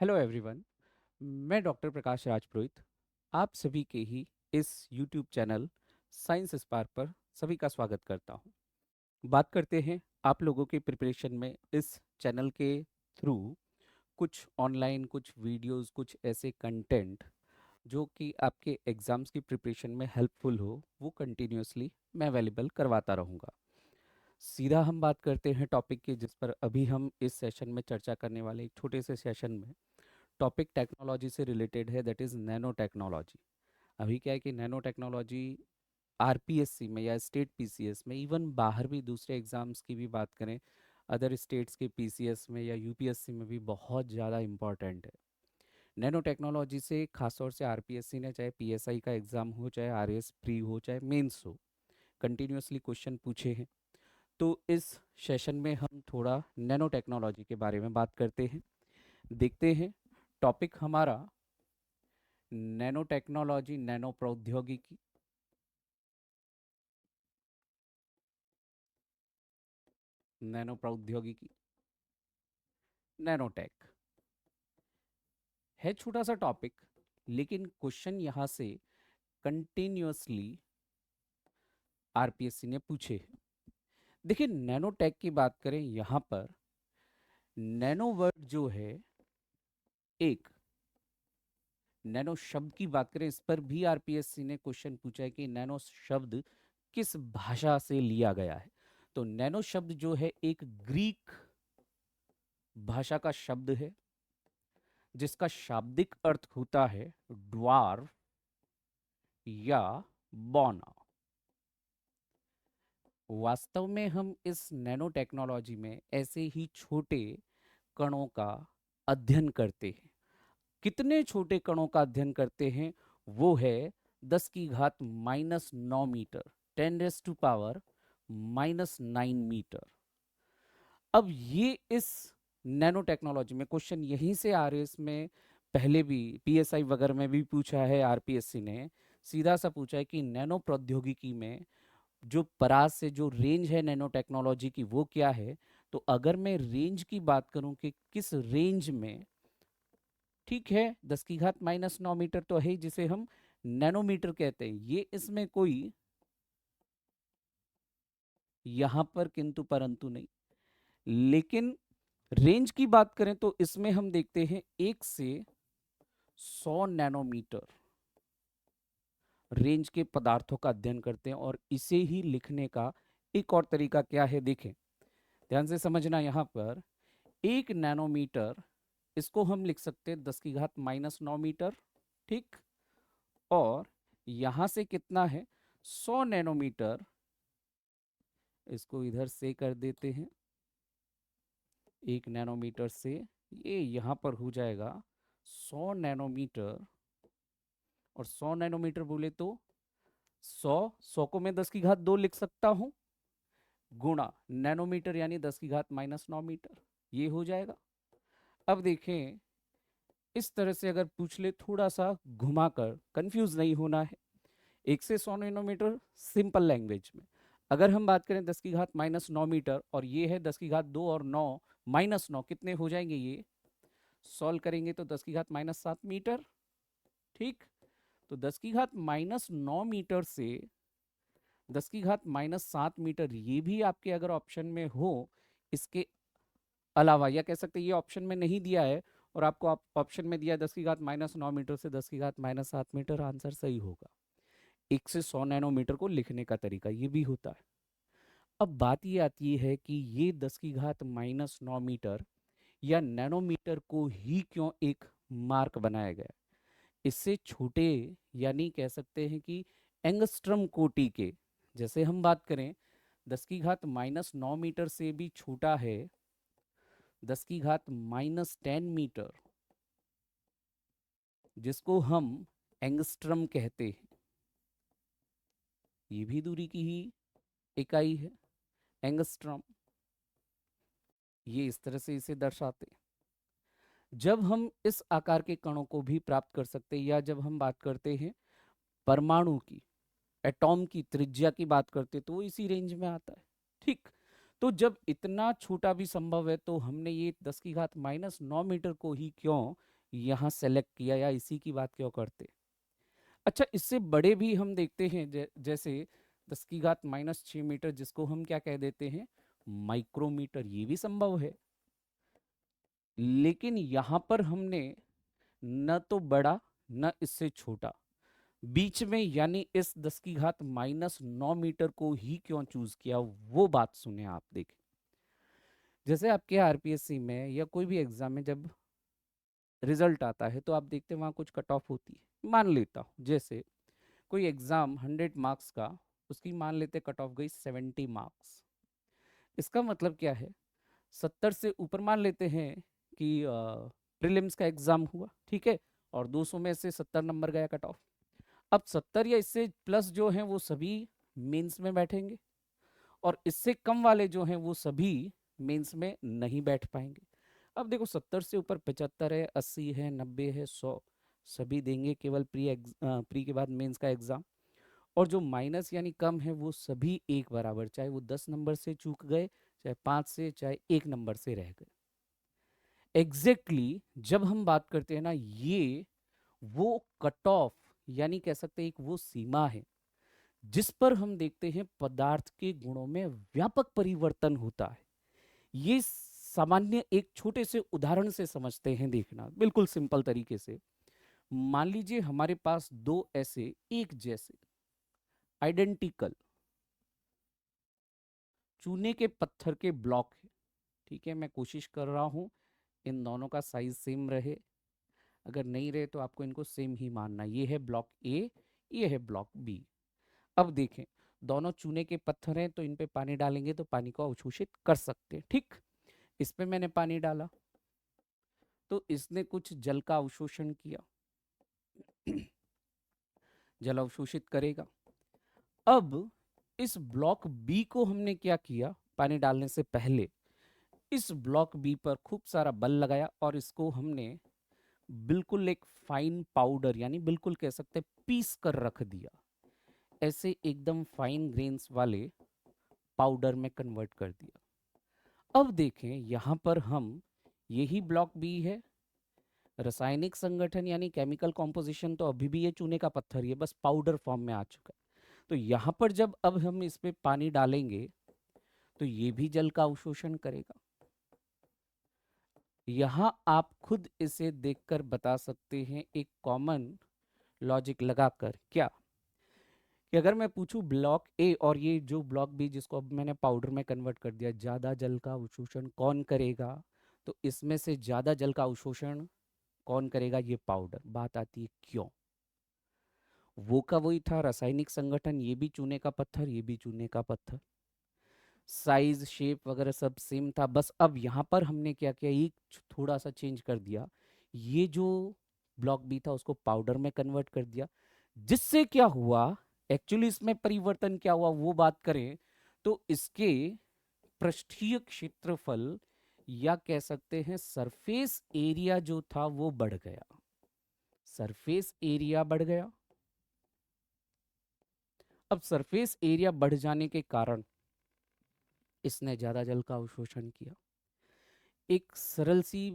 Hello everyone. मैं doctor प्रकाश राजपुरोहित आप सभी के ही इस यूट्यूब चैनल साइंस स्पार्क पर सभी का स्वागत करता हूं। बात करते हैं आप लोगों के प्रिपरेशन में इस चैनल के थ्रू कुछ ऑनलाइन कुछ वीडियोस कुछ ऐसे कंटेंट जो कि आपके एग्ज़ाम्स की प्रिपरेशन में हेल्पफुल हो, वो कंटिन्यूसली मैं अवेलेबल करवाता रहूँगा। सीधा हम बात करते हैं टॉपिक की जिस पर अभी हम इस सेशन में चर्चा करने वाले एक छोटे से सेशन में। टॉपिक टेक्नोलॉजी से रिलेटेड है, दैट इज़ नैनो टेक्नोलॉजी। अभी क्या है कि नैनो टेक्नोलॉजी आरपीएससी में या स्टेट पीसीएस में, इवन बाहर भी दूसरे एग्जाम्स की भी बात करें, अदर स्टेट्स के पीसीएस में या यूपीएससी में भी बहुत ज़्यादा इम्पॉर्टेंट है। नैनो टेक्नोलॉजी से खासतौर से आरपीएससी ने, चाहे पीएसआई का एग्ज़ाम हो, चाहे आरएस प्री हो, चाहे मेंस हो, कंटिन्यूसली क्वेश्चन पूछे हैं। तो इस सेशन में हम थोड़ा नैनो टेक्नोलॉजी के बारे में बात करते हैं, देखते हैं। टॉपिक हमारा नैनो टेक्नोलॉजी, नैनो प्रौद्योगिकी, नैनो प्रौद्योगिकी, नैनोटेक है। छोटा सा टॉपिक, लेकिन क्वेश्चन यहाँ से कंटिन्यूअसली आरपीएससी ने पूछे हैं। देखिए, नैनोटेक की बात करें यहाँ पर, नैनो वर्ड जो है, एक नैनो शब्द की बात करें, इस पर भी आरपीएससी ने क्वेश्चन पूछा है कि नैनो शब्द किस भाषा से लिया गया है। तो नैनो शब्द जो है एक ग्रीक भाषा का शब्द है जिसका शाब्दिक अर्थ होता है ड्वार्फ या बौना। वास्तव में हम इस नैनो टेक्नोलॉजी में ऐसे ही छोटे कणों का अध्ययन करते हैं। कितने छोटे कणों का अध्ययन करते हैं? वो है 10⁻⁹मीटर, 10⁻⁹मीटर। अब ये इस नैनो टेक्नोलॉजी में क्वेश्चन यहीं से आ रहे, इसमें पहले भी पीएसआई वगैरह में भी पूछा है। आरपीएससी ने सीधा सा पूछा है कि नैनो प्रौद्योगिकी में जो परास से जो रेंज है नैनो टेक्नोलॉजी की, वो क्या है। तो अगर मैं रेंज की बात करूं कि किस रेंज में, ठीक है, 10⁻⁹मीटर तो है जिसे हम नैनोमीटर कहते हैं, ये इसमें कोई यहां पर किंतु परंतु नहीं। लेकिन रेंज की बात करें तो इसमें हम देखते हैं 1 से 100 नैनोमीटर रेंज के पदार्थों का अध्ययन करते हैं। और इसे ही लिखने का एक और तरीका क्या है, देखें ध्यान से समझना। यहां पर 1 नैनोमीटर, इसको हम लिख सकते हैं 10⁻⁹मीटर, ठीक। और यहां से कितना है, 100 नैनोमीटर, इसको इधर से कर देते हैं। 1 नैनोमीटर से ये यहां पर हो जाएगा 100 नैनोमीटर। और 100 नैनोमीटर बोले तो 100 को मैं 10⁻² लिख सकता हूं, गुणा नैनोमीटर यानी 10⁻⁹मीटर, ये हो जाएगा। अब देखें, इस तरह से अगर पूछ ले, थोड़ा सा घुमाकर, कंफ्यूज नहीं होना है। 1 से 100 नैनोमीटर सिंपल लैंग्वेज में। अगर हम बात करें 10⁻⁹मीटर, और ये है 10⁻² और 9 -9 कितने हो जाएंगे, ये सॉल्व करेंगे तो 10⁻⁷मीटर, ठीक। तो 10⁻⁹मीटर से 10⁻⁷मीटर, ये भी आपके अगर ऑप्शन में हो, इसके अलावा, या कह सकते हैं ये ऑप्शन में नहीं दिया है और आपको ऑप्शन में दिया है 10⁻⁹मीटर से 10⁻⁷मीटर, आंसर सही होगा। 1 से 100 नैनोमीटर को लिखने का तरीका ये भी होता है। अब बात ये आती है कि ये 10⁻⁹मीटर या नैनोमीटर को ही क्यों एक मार्क बनाया गया। इससे छोटे, यानी कह सकते हैं कि एंगस्ट्रम कोटि के, जैसे हम बात करें 10⁻⁹मीटर से भी छोटा है 10⁻⁻⁰मीटर, जिसको हम एंगस्ट्रम कहते हैं। ये भी दूरी की ही इकाई है, एंगस्ट्रम। ये इस तरह से इसे दर्शाते हैं। जब हम इस आकार के कणों को भी प्राप्त कर सकते हैं, या जब हम बात करते हैं परमाणु की, एटॉम की त्रिज्या की बात करते हैं, तो वो इसी रेंज में आता है, ठीक। तो जब इतना छोटा भी संभव है तो हमने ये 10 की घात -9 मीटर को ही क्यों यहाँ सेलेक्ट किया, या इसी की बात क्यों करते। अच्छा, इससे बड़े भी हम देखते हैं, जैसे 10 की घात -6 मीटर, जिसको हम क्या कह देते हैं, माइक्रोमीटर, ये भी संभव है। लेकिन यहां पर हमने न तो बड़ा न इससे छोटा, बीच में यानी इस 10 की घात -9 मीटर को ही क्यों चूज किया, वो बात सुने आप। देखें, जैसे आपके आरपीएससी में या कोई भी एग्जाम में जब रिजल्ट आता है तो आप देखते हैं वहाँ कुछ कट ऑफ होती है। मान लेता हूँ जैसे कोई एग्जाम 100 मार्क्स का, उसकी मान लेते कट ऑफ गई 70 मार्क्स। इसका मतलब क्या है, 70 से ऊपर मान लेते हैं कि प्रीलिम्स का एग्जाम हुआ, ठीक है, और 200 में से 70 नंबर गया कट ऑफ। अब 70 या इससे प्लस जो हैं वो सभी मेंस में बैठेंगे, और इससे कम वाले जो हैं वो सभी मेंस में नहीं बैठ पाएंगे। अब देखो, 70 से ऊपर 75 है, 80 है, 90 है, 100, सभी देंगे केवल प्री के बाद मेंस का एग्जाम। और जो माइनस यानी कम है वो सभी एक बराबर, चाहे वो 10 नंबर से चूक गए, चाहे 5 से, चाहे 1 नंबर से रह गए। एग्जैक्टली जब हम बात करते हैं ना, ये वो कट ऑफ यानी कह सकते हैं एक वो सीमा है जिस पर हम देखते हैं पदार्थ के गुणों में व्यापक परिवर्तन होता है। ये सामान्य एक छोटे से उदाहरण से समझते हैं, देखना बिल्कुल सिंपल तरीके से। मान लीजिए हमारे पास दो ऐसे एक जैसे आइडेंटिकल चूने के पत्थर के ब्लॉक है, ठीक है। मैं कोशिश कर रहा हूं इन दोनों का साइज सेम रहे, अगर नहीं रहे तो आपको इनको सेम ही मानना। ये है ब्लॉक ए, ये है ब्लॉक बी। अब देखें, दोनों चूने के पत्थर हैं तो इन पे पानी डालेंगे तो पानी को अवशोषित कर सकते हैं, ठीक। इस पे मैंने पानी डाला तो इसने कुछ जल का अवशोषण किया, जल अवशोषित करेगा। अब इस ब्लॉक बी को हमने क्या किया, पानी डालने से पहले इस ब्लॉक बी पर खूब सारा बल लगाया और इसको हमने बिल्कुल एक फाइन पाउडर यानी बिल्कुल कह सकते हैं पीस कर रख दिया, ऐसे एकदम फाइन ग्रेन्स वाले पाउडर में कन्वर्ट कर दिया। अब देखें यहां पर हम, यही ब्लॉक बी है, रासायनिक संगठन यानी केमिकल कॉम्पोजिशन तो अभी भी ये चूने का पत्थर ही है, बस पाउडर फॉर्म में आ चुका है। तो यहां पर जब अब हम इस पे पानी डालेंगे तो ये भी जल का अवशोषण करेगा। यहां आप खुद इसे देखकर बता सकते हैं एक कॉमन लॉजिक लगाकर, क्या कि अगर मैं पूछूं ब्लॉक ए और ये जो ब्लॉक बी जिसको अब मैंने पाउडर में कन्वर्ट कर दिया, ज्यादा जल का अवशोषण कौन करेगा, तो इसमें से ज्यादा जल का अवशोषण कौन करेगा, ये पाउडर। बात आती है क्यों, वो का वही था रासायनिक संगठन, ये भी चूने का पत्थर, ये भी चूने का पत्थर, साइज शेप वगैरह सब सेम था। बस अब यहाँ पर हमने क्या किया, एक थोड़ा सा चेंज कर दिया, ये जो ब्लॉक बी था उसको पाउडर में कन्वर्ट कर दिया, जिससे क्या हुआ, एक्चुअली इसमें परिवर्तन क्या हुआ वो बात करें तो इसके पृष्ठीय क्षेत्रफल या कह सकते हैं सरफेस एरिया जो था वो बढ़ गया, सरफेस एरिया बढ़ गया। अब सरफेस एरिया बढ़ जाने के कारण इसने ज्यादा जल का अवशोषण किया। एक सरल सी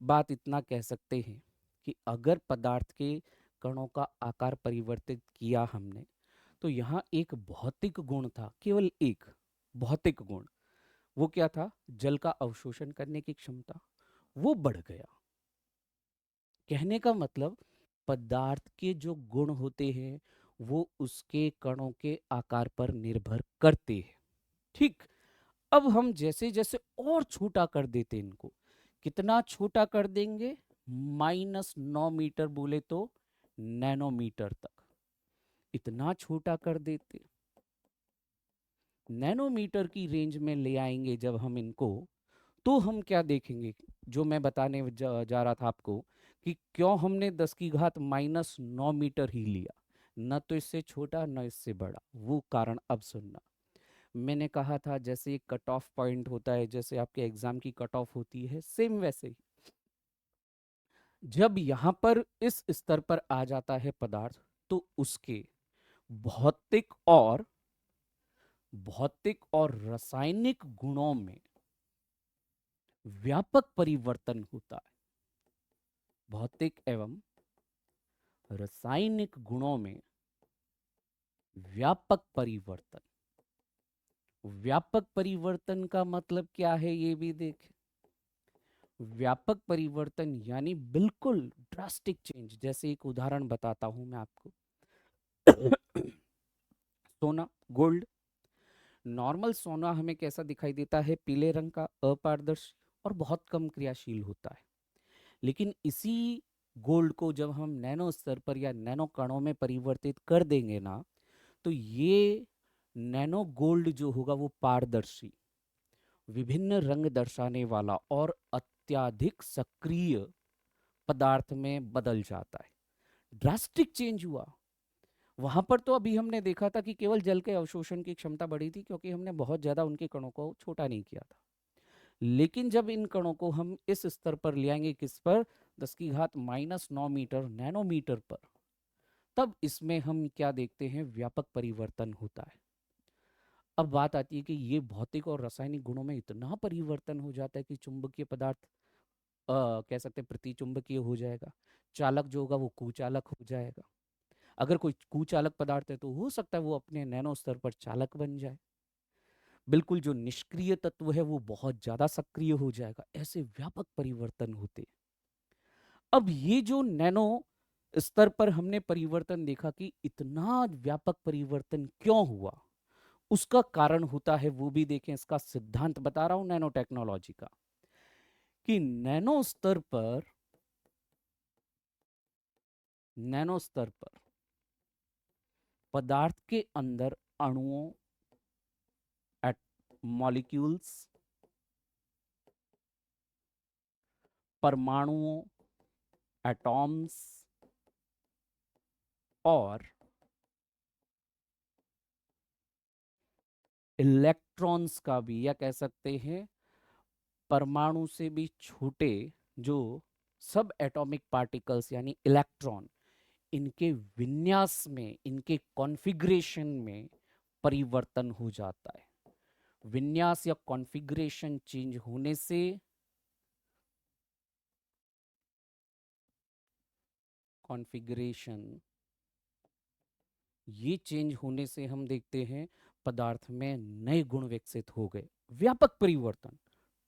बात इतना कह सकते हैं कि अगर पदार्थ के कणों का आकार परिवर्तित किया हमने, तो यहाँ एक भौतिक गुण था, केवल एक भौतिक गुण, वो क्या था, जल का अवशोषण करने की क्षमता, वो बढ़ गया। कहने का मतलब पदार्थ के जो गुण होते हैं वो उसके कणों के आकार पर निर्भर करते हैं, ठीक। अब हम जैसे जैसे और छोटा कर देते इनको, कितना छोटा कर देंगे, -9 मीटर बोले तो नैनोमीटर तक, इतना छोटा कर देते, नैनोमीटर की रेंज में ले आएंगे जब हम इनको, तो हम क्या देखेंगे, जो मैं बताने जा रहा था आपको, कि क्यों हमने 10 की घात -9 मीटर ही लिया, न तो इससे छोटा न इससे बड़ा, वो कारण अब सुनना। मैंने कहा था जैसे एक कट ऑफ पॉइंट होता है, जैसे आपके एग्जाम की कट ऑफ होती है, सेम वैसे ही जब यहाँ पर इस स्तर पर आ जाता है पदार्थ, तो उसके भौतिक और भौतिक और रासायनिक गुणों में व्यापक परिवर्तन होता है। भौतिक एवं रासायनिक गुणों में व्यापक परिवर्तन। व्यापक परिवर्तन का मतलब क्या है ये भी देखें। व्यापक परिवर्तन यानी बिल्कुल ड्रास्टिक चेंज। जैसे एक उदाहरण बताता हूं मैं आपको। सोना, गोल्ड। नॉर्मल सोना हमें कैसा दिखाई देता है? पीले रंग का, अपारदर्शी और बहुत कम क्रियाशील होता है। लेकिन इसी गोल्ड को जब हम नैनो स्तर पर या नैनो कणों में परिवर्तित कर देंगे ना, तो ये नैनो गोल्ड जो होगा वो पारदर्शी, विभिन्न रंग दर्शाने वाला और अत्यधिक सक्रिय पदार्थ में बदल जाता है। ड्रास्टिक चेंज हुआ। वहां पर तो अभी हमने देखा था कि केवल जल के अवशोषण की क्षमता बढ़ी थी, क्योंकि हमने बहुत ज्यादा उनके कणों को छोटा नहीं किया था। लेकिन जब इन कणों को हम इस स्तर पर ले आएंगे, किस पर? 10⁻⁹ नैनोमीटर पर, तब इसमें हम क्या देखते हैं? व्यापक परिवर्तन होता है। अब बात आती है कि ये भौतिक और रासायनिक गुणों में इतना परिवर्तन हो जाता है कि चुंबकीय पदार्थ कह सकते हैं प्रतिचुंबकीय हो जाएगा। चालक जो होगा वो कुचालक हो जाएगा। अगर कोई कुचालक पदार्थ है तो हो सकता है वो अपने नैनो स्तर पर चालक बन जाए। बिल्कुल जो निष्क्रिय तत्व है वो बहुत ज्यादा सक्रिय हो जाएगा। ऐसे व्यापक परिवर्तन होते। अब ये जो नैनो स्तर पर हमने परिवर्तन देखा कि इतना व्यापक परिवर्तन क्यों हुआ, उसका कारण होता है वो भी देखें। इसका सिद्धांत बता रहा हूं नैनो टेक्नोलॉजी का, कि नैनो स्तर पर पदार्थ के अंदर अणुओं, मॉलिक्यूल्स, परमाणुओं, एटॉम्स और इलेक्ट्रॉन्स का भी, या कह सकते हैं परमाणु से भी छोटे जो सब एटॉमिक पार्टिकल्स यानी इलेक्ट्रॉन, इनके विन्यास में, इनके कॉन्फ़िगरेशन में परिवर्तन हो जाता है। विन्यास या कॉन्फ़िगरेशन चेंज होने से कॉन्फ़िगरेशन ये चेंज होने से हम देखते हैं पदार्थ में नए गुण विकसित हो गए। व्यापक परिवर्तन,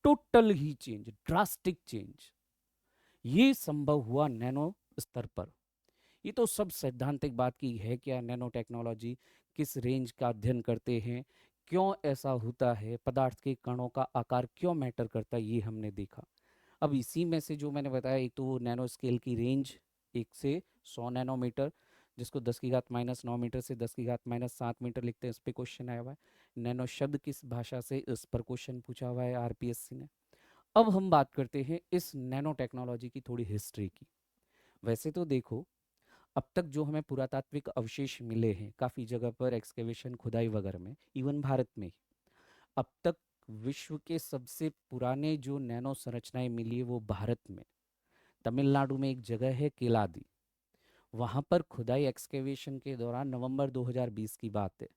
टोटल ही चेंज, ड्रास्टिक चेंज, ये संभव हुआ नैनो स्तर पर। ये तो सब सैद्धांतिक बात की है। क्या नैनो टेक्नोलॉजी किस रेंज का अध्ययन करते हैं, क्यों ऐसा होता है, पदार्थ के कणों का आकार क्यों मैटर करता है, ये हमने देखा। अब इसी में से जो मैंने बताया, एक तो नैनो स्केल की रेंज 1 से 100 नैनोमीटर, जिसको 10⁻⁹ से 10⁻⁷ मीटर लिखते हैं, इस पे क्वेश्चन आया हुआ है। नैनो शब्द किस भाषा से, इस पर क्वेश्चन पूछा हुआ है आरपीएससी ने। अब हम बात करते हैं इस नैनो टेक्नोलॉजी की थोड़ी हिस्ट्री की। वैसे तो देखो, अब तक जो हमें पुरातात्विक अवशेष मिले हैं काफ़ी जगह पर, एक्सकेवेशन, खुदाई वगैरह में, इवन भारत में ही, अब तक विश्व के सबसे पुराने जो नैनो संरचनाएं मिली है वो भारत में, तमिलनाडु में एक जगह है केलादी। वहाँ पर खुदाई एक्सकेवेशन के दौरान नवंबर 2020 की बात है,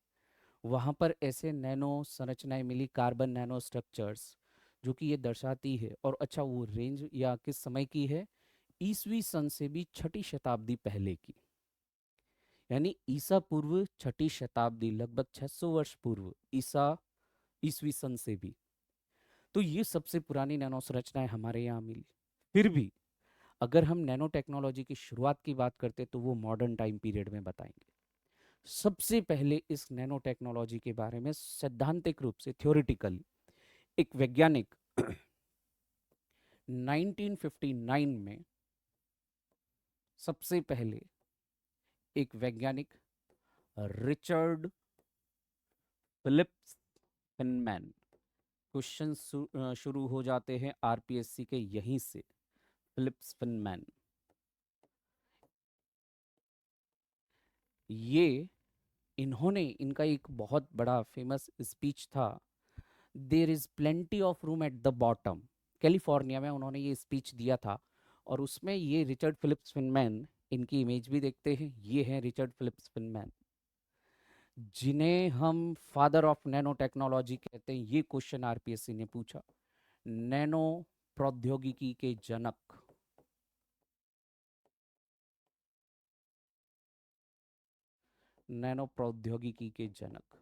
वहाँ पर ऐसे नैनो संरचनाएं मिली, कार्बन नैनो स्ट्रक्चर्स, जो कि ये दर्शाती है। और अच्छा, वो रेंज या किस समय की है? ईसवी सन से भी 6ठी शताब्दी पहले की, यानी ईसा पूर्व 6ठी शताब्दी, लगभग 600 वर्ष पूर्व ईसवी सन से भी। तो ये सबसे पुरानी नैनो संरचनाएं हमारे यहाँ मिली। फिर भी अगर हम नैनो टेक्नोलॉजी की शुरुआत की बात करते तो वो मॉडर्न टाइम पीरियड में बताएंगे। सबसे पहले इस नैनो टेक्नोलॉजी के बारे में सैद्धांतिक रूप से, थ्योरेटिकली, एक वैज्ञानिक 1959 में सबसे पहले एक वैज्ञानिक रिचर्ड फिलिप्स फिनमैन। क्वेश्चन शुरू हो जाते हैं आरपीएससी के यहीं से। फिलिप्स फिनमैन, ये इन्होंने, इनका एक बहुत बड़ा फेमस स्पीच था, there is plenty of room at the bottom, California में उन्होंने ये स्पीच दिया था। और उसमें ये रिचर्ड फिलिप्स फिनमैन, इनकी इमेज भी देखते हैं, ये हैं रिचर्ड फिलिप्स फिनमैन। जिन्हें हम फादर ऑफ नैनो टेक्नोलॉजी कहते हैं, ये क्वेश्चन आरपीएससी ने पूछा। नैनो प्रौद्योगिकी के जनक, नैनो प्रौद्योगिकी के जनक,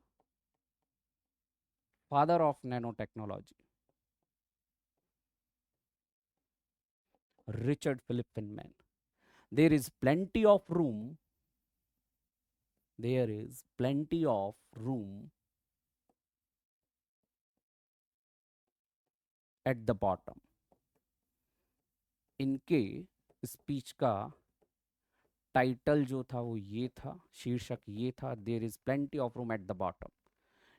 father of nano technology, Richard Philip Feynman. There is plenty of room, there is plenty of room at the bottom. इनके स्पीच का टाइटल जो था वो ये था, शीर्षक ये था, there is plenty of room at the bottom.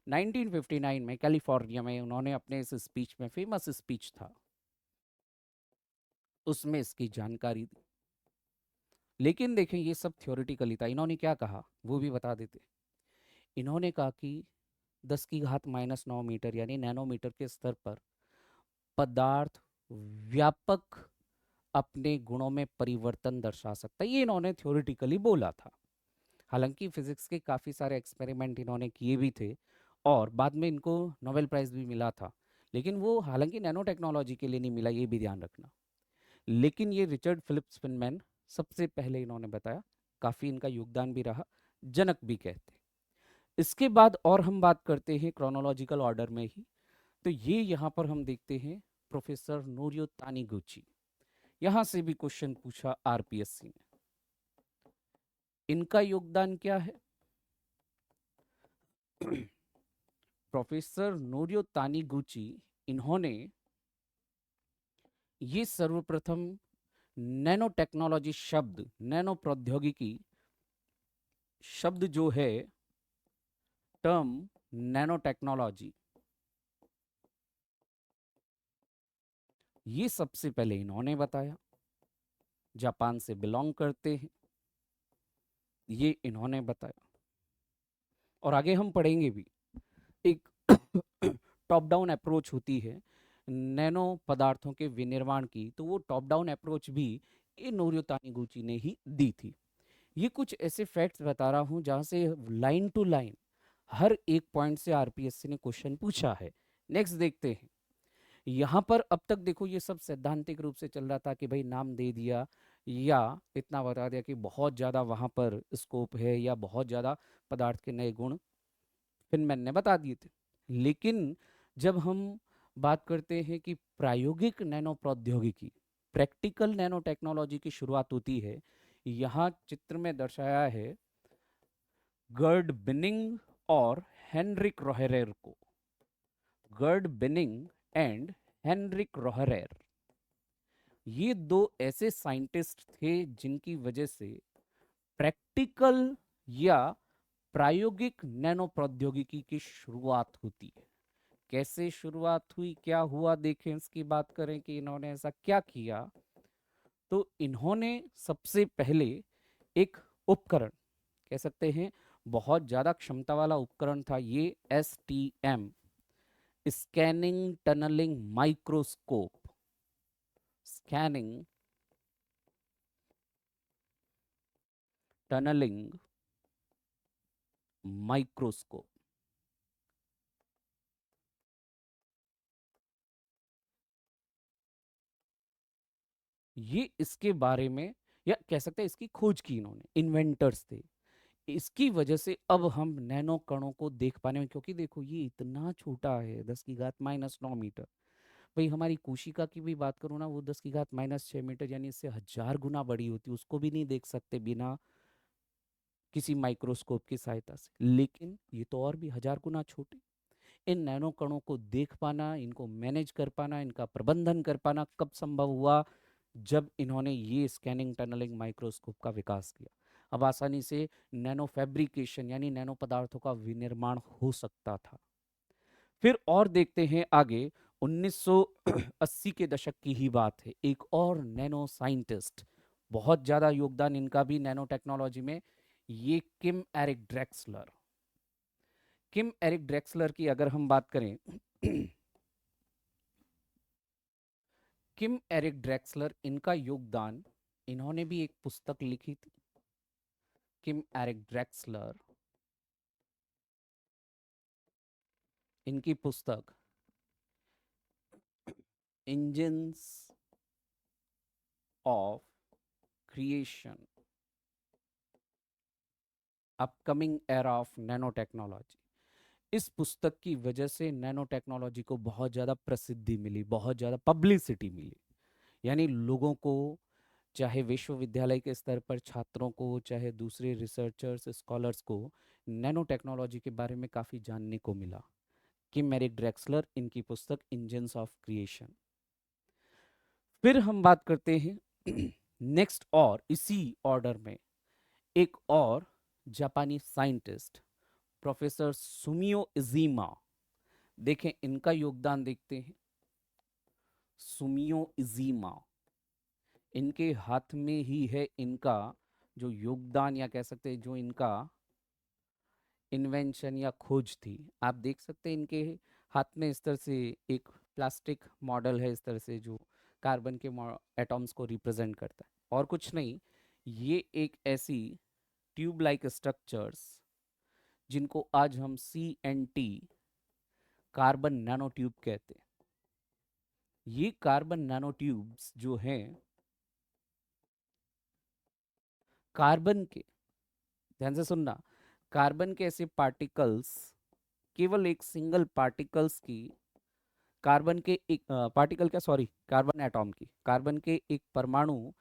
1959 में कैलिफोर्निया में उन्होंने अपने इस स्पीच में, फेमस स्पीच था, उसमें इसकी जानकारी दी। लेकिन देखें ये सब थ्योरेटिकली था। इन्होंने क्या कहा वो भी बता देते। इन्होंने कहा कि 10⁻⁻⁹ यानी नैनोमीटर के स्तर पर पदार्थ व्यापक अपने गुणों में परिवर्तन दर्शा सकता है। ये इन्होंने थ्योरेटिकली बोला था। हालांकि फिजिक्स के काफ़ी सारे एक्सपेरिमेंट इन्होंने किए भी थे और बाद में इनको नोबेल प्राइज़ भी मिला था, लेकिन वो हालांकि नैनो टेक्नोलॉजी के लिए नहीं मिला, ये भी ध्यान रखना। लेकिन ये रिचर्ड फिलिप्स फिनमैन सबसे पहले इन्होंने बताया, काफ़ी इनका योगदान भी रहा, जनक भी कहते। इसके बाद और हम बात करते हैं क्रोनोलॉजिकल ऑर्डर में ही, तो ये यहाँ पर हम देखते हैं प्रोफेसर नोरियो तानीगुची। यहाँ से भी क्वेश्चन पूछा आरपीएससी ने। इनका योगदान क्या है? प्रोफेसर नोरियो तानीगुची, इन्होंने ये सर्वप्रथम नैनो टेक्नोलॉजी शब्द, नैनो प्रौद्योगिकी शब्द जो है, टर्म नैनो टेक्नोलॉजी, ये सबसे पहले इन्होंने बताया। जापान से बिलोंग करते हैं, ये इन्होंने बताया। और आगे हम पढ़ेंगे भी। एक टॉप डाउन अप्रोच होती है नैनो पदार्थों के विनिर्माण की, तो वो टॉप डाउन अप्रोच भी ये नोरियो तानीगुची ने ही दी थी। ये कुछ ऐसे फैक्ट्स बता रहा हूँ जहाँ से लाइन टू लाइन हर एक पॉइंट से आरपीएससी ने क्वेश्चन पूछा है। नेक्स्ट देखते हैं। यहाँ पर अब तक देखो ये सब सैद्धांतिक रूप से चल रहा था कि भाई नाम दे दिया या इतना बता दिया कि बहुत ज़्यादा वहाँ पर स्कोप है या बहुत ज़्यादा पदार्थ के नए गुण फिनमैन ने बता दिए थे। लेकिन जब हम बात करते हैं कि प्रायोगिक नैनो प्रौद्योगिकी, प्रैक्टिकल नैनो टेक्नोलॉजी की शुरुआत होती है, यहाँ चित्र में दर्शाया है गर्ड बिनिंग और हेनरिक रोहरेर को। गर्ड बिनिंग एंड हेनरिक रोहरेर, ये दो ऐसे साइंटिस्ट थे जिनकी वजह से प्रैक्टिकल या प्रायोगिक नैनो प्रौद्योगिकी की शुरुआत होती है। कैसे शुरुआत हुई, क्या हुआ, देखें इसकी बात करें कि इन्होंने ऐसा क्या किया। तो इन्होंने सबसे पहले एक उपकरण, कह सकते हैं बहुत ज़्यादा क्षमता वाला उपकरण था ये, STM, scanning tunneling microscope, scanning tunneling microscope. ये इसके बारे में, या कह सकते हैं इसकी खोज की इन्होंने, इन्वेंटर्स थे। इसकी वजह से अब हम नैनो कणों को देख पाने में, क्योंकि देखो ये इतना छोटा है, 10⁻⁹ भाई हमारी कोशिका की भी बात करूँ ना, वो 10⁻⁻�6 यानी इससे 1000 गुना बड़ी होती है, उसको भी नहीं देख सकते बिना किसी माइक्रोस्कोप की सहायता से। लेकिन ये तो और भी 1000 गुना छोटे। इन नैनो कणों को देख पाना, इनको मैनेज कर पाना, इनका प्रबंधन कर पाना कब संभव हुआ? जब इन्होंने ये स्कैनिंग टनलिंग माइक्रोस्कोप का विकास किया। अब आसानी से नैनो फैब्रिकेशन यानी नैनो पदार्थों का विनिर्माण हो सकता था। फिर और देखते हैं आगे, 1980 के दशक की ही बात है। एक और नैनो साइंटिस्ट, बहुत ज़्यादा योगदान इनका भी नैनो टेक्नोलॉजी में, ये किम एरिक ड्रेक्सलर। किम एरिक ड्रेक्सलर की अगर हम बात करें किम एरिक ड्रेक्सलर, इनका योगदान, इन्होंने भी एक पुस्तक लिखी थी, किम एरिक ड्रेक्सलर, इनकी पुस्तक engines of creation, upcoming era of nano technology. इस पुस्तक की वजह से नैनो टेक्नोलॉजी को बहुत ज़्यादा प्रसिद्धि मिली, बहुत ज़्यादा पब्लिसिटी मिली। यानी लोगों को, चाहे विश्वविद्यालय के स्तर पर छात्रों को, चाहे दूसरे रिसर्चर्स स्कॉलर्स को, नैनो टेक्नोलॉजी के बारे में काफ़ी जानने को मिला। कि मेरिक ड्रेक्सलर, इनकी पुस्तक इंजन्स ऑफ क्रिएशन। फिर हम बात करते हैं नेक्स्ट, और इसी ऑर्डर में एक और जापानी साइंटिस्ट प्रोफेसर सुमियो इजीमा। देखें इनका योगदान देखते हैं। सुमियो इजीमा, इनके हाथ में ही है इनका जो योगदान, या कह सकते हैं जो इनका इन्वेंशन या खोज थी। आप देख सकते हैं इनके हाथ में इस तरह से एक प्लास्टिक मॉडल है, इस तरह से जो कार्बन के एटॉम्स को रिप्रेजेंट करता है, और कुछ नहीं, ये एक ऐसी ट्यूब लाइक स्ट्रक्चर्स जिनको आज हम CNT, कार्बन नैनो ट्यूब कहते हैं। ये कार्बन नैनो ट्यूब्स जो हैं, कार्बन के, ध्यान से सुनना, कार्बन के ऐसे पार्टिकल्स, केवल एक सिंगल पार्टिकल्स की, कार्बन के एक पार्टिकल क्या, सॉरी, कार्बन एटॉम की, कार्बन के एक परमाणु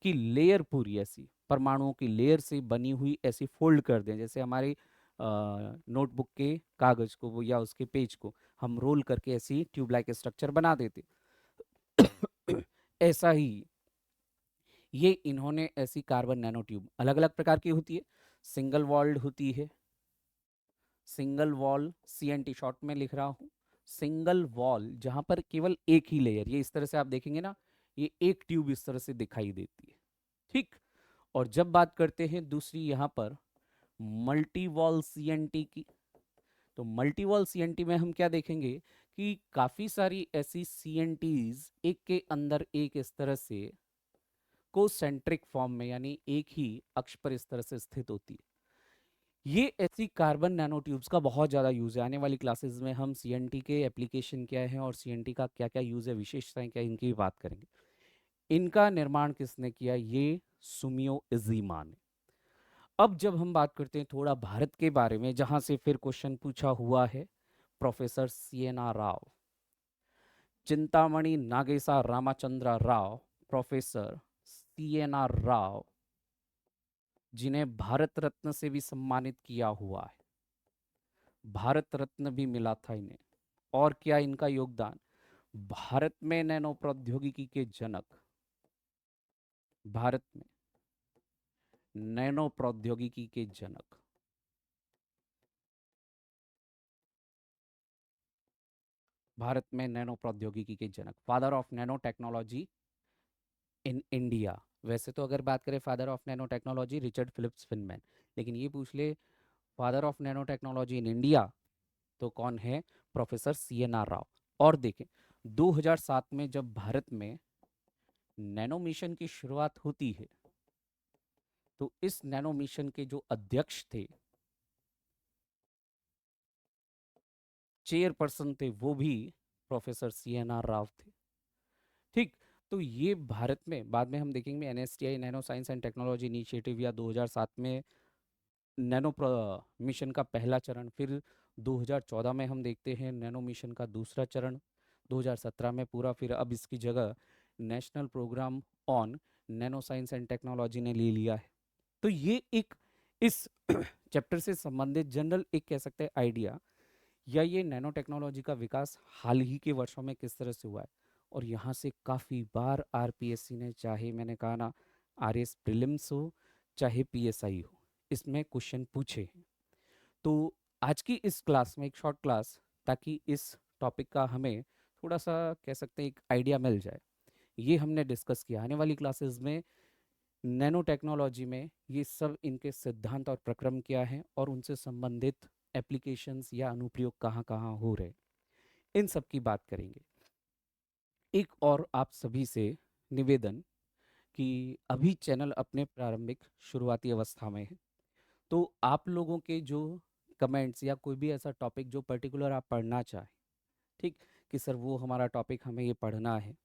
की लेयर, पूरी ऐसी परमाणुओं की लेयर से बनी हुई ऐसी फोल्ड कर दें, जैसे हमारे नोटबुक के कागज को वो, या उसके पेज को हम रोल करके ऐसी ट्यूब लाइक स्ट्रक्चर बना देते। ऐसा ही ये इन्होंने ऐसी कार्बन नैनो ट्यूब, अलग अलग प्रकार की होती है। सिंगल वॉल्ड होती है, सिंगल वॉल, CNT शॉर्ट में लिख रहा हूँ, सिंगल वॉल जहां पर केवल एक ही लेयर, ये इस तरह से आप देखेंगे ना, ये एक ट्यूब इस तरह से दिखाई देती है, ठीक। और जब बात करते हैं दूसरी यहाँ पर मल्टी वॉल CNT की, तो मल्टी वॉल CNT में हम क्या देखेंगे कि काफी सारी ऐसी CNTs एक के अंदर एक इस तरह से कोसेंट्रिक फॉर्म में, यानी एक ही अक्ष पर इस तरह से स्थित होती है। ये ऐसी कार्बन नैनो ट्यूब्स का बहुत ज़्यादा यूज़ है। आने वाली क्लासेस में हम CNT के एप्लीकेशन क्या है और CNT का क्या क्या यूज़ है, विशेषताएं क्या, इनकी भी बात करेंगे। इनका निर्माण किसने किया, ये सुमियो इजीमा ने। अब जब हम बात करते हैं थोड़ा भारत के बारे में, जहां से फिर क्वेश्चन पूछा हुआ है, professor CNR Rao, Chintamani Nagesa Ramachandra Rao, professor CNR Rao, जिन्हें भारत रत्न से भी सम्मानित किया हुआ है, भारत रत्न भी मिला था इन्हें। और क्या इनका योगदान, भारत में नैनो प्रौद्योगिकी के जनक, भारत में नैनो प्रौद्योगिकी के जनक, भारत में नैनो प्रौद्योगिकी के जनक, father of nano technology in India. वैसे तो अगर बात करें father of nano technology, Richard Phillips Feynman, लेकिन ये पूछ ले father of nano technology in India, तो कौन है, प्रोफेसर CNR राव। और देखें 2007 में जब भारत में नैनो मिशन की शुरुआत होती है, तो इस नैनो मिशन के जो अध्यक्ष थे, चेयरपर्सन थे, वो भी प्रोफेसर CNR राव थे, ठीक। तो ये भारत में, बाद में हम देखेंगे NSTI, nano science and technology initiative, या 2007 में नैनो मिशन का पहला चरण, फिर 2014 में हम देखते हैं नैनो मिशन का दूसरा चरण, 2017 में पूरा, फिर अब इसकी जगह national programme on nano science and technology ने ले लिया है। तो ये एक इस चैप्टर से संबंधित जनरल एक कह सकते हैं आइडिया, या ये नैनो टेक्नोलॉजी का विकास हाल ही के वर्षों में किस तरह से हुआ है। और यहाँ से काफ़ी बार RPSC ने, चाहे मैंने कहा ना RS प्रीलिम्स हो, चाहे PSI हो, इसमें क्वेश्चन पूछे हैं। तो आज की इस क्लास में एक शॉर्ट क्लास, ताकि इस टॉपिक का हमें थोड़ा सा कह सकते हैं एक आइडिया मिल जाए, ये हमने डिस्कस किया। आने वाली क्लासेस में नैनो टेक्नोलॉजी में ये सब इनके सिद्धांत और प्रक्रम क्या हैं, और उनसे संबंधित एप्लीकेशंस या अनुप्रयोग कहाँ कहाँ हो रहे, इन सब की बात करेंगे। एक और आप सभी से निवेदन कि अभी चैनल अपने प्रारंभिक शुरुआती अवस्था में है, तो आप लोगों के जो कमेंट्स या कोई भी ऐसा टॉपिक जो पर्टिकुलर आप पढ़ना चाहें, ठीक, कि सर वो हमारा टॉपिक हमें ये पढ़ना है,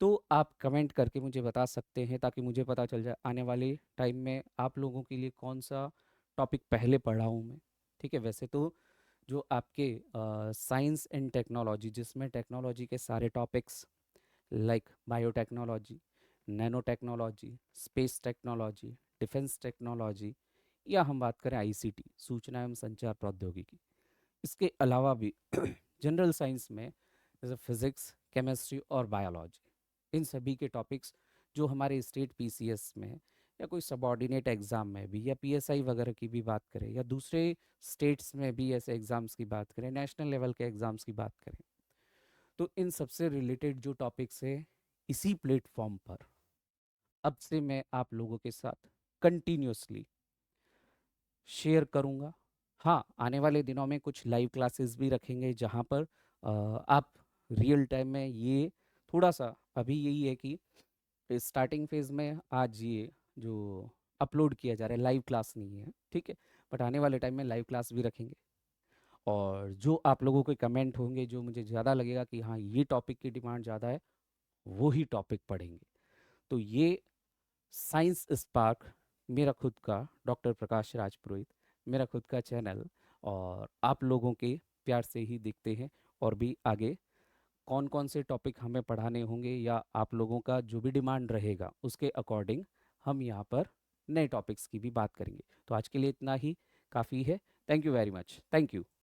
तो आप कमेंट करके मुझे बता सकते हैं ताकि मुझे पता चल जाए आने वाले टाइम में आप लोगों के लिए कौन सा टॉपिक पहले पढ़ाऊँ मैं। ठीक है, वैसे तो जो आपके साइंस एंड टेक्नोलॉजी, जिसमें टेक्नोलॉजी के सारे topics like biotechnology, nano technology, space technology, defence technology, या हम बात करें आईसीटी, सूचना एवं संचार प्रौद्योगिकी, इसके अलावा भी जनरल साइंस में जैसे फिजिक्स, केमिस्ट्री और बायोलॉजी, इन सभी के टॉपिक्स जो हमारे स्टेट पीसीएस में या कोई सबॉर्डिनेट एग्ज़ाम में भी, या पीएसआई वगैरह की भी बात करें, या दूसरे स्टेट्स में भी ऐसे एग्ज़ाम्स की बात करें, नेशनल लेवल के एग्ज़ाम्स की बात करें, तो इन सबसे रिलेटेड जो टॉपिक्स है, इसी प्लेटफॉर्म पर अब से मैं आप लोगों के साथ कंटिन्यूसली शेयर करूँगा। हाँ, आने वाले दिनों में कुछ लाइव क्लासेस भी रखेंगे जहाँ पर आप रियल टाइम में ये थोड़ा सा, अभी यही है कि स्टार्टिंग फेज़ में आज ये जो अपलोड किया जा रहा है लाइव क्लास नहीं है, ठीक है, बट आने वाले टाइम में लाइव क्लास भी रखेंगे। और जो आप लोगों के कमेंट होंगे, जो मुझे ज़्यादा लगेगा कि हाँ ये टॉपिक की डिमांड ज़्यादा है, वो ही टॉपिक पढ़ेंगे। तो ये साइंस स्पार्क, मेरा खुद का डॉक्टर प्रकाश राज पुरोहित, मेरा खुद का चैनल, और आप लोगों के प्यार से ही देखते हैं। और भी आगे कौन कौन से टॉपिक हमें पढ़ाने होंगे या आप लोगों का जो भी डिमांड रहेगा उसके अकॉर्डिंग हम यहाँ पर नए टॉपिक्स की भी बात करेंगे। तो आज के लिए इतना ही काफ़ी है। Thank you very much. Thank you.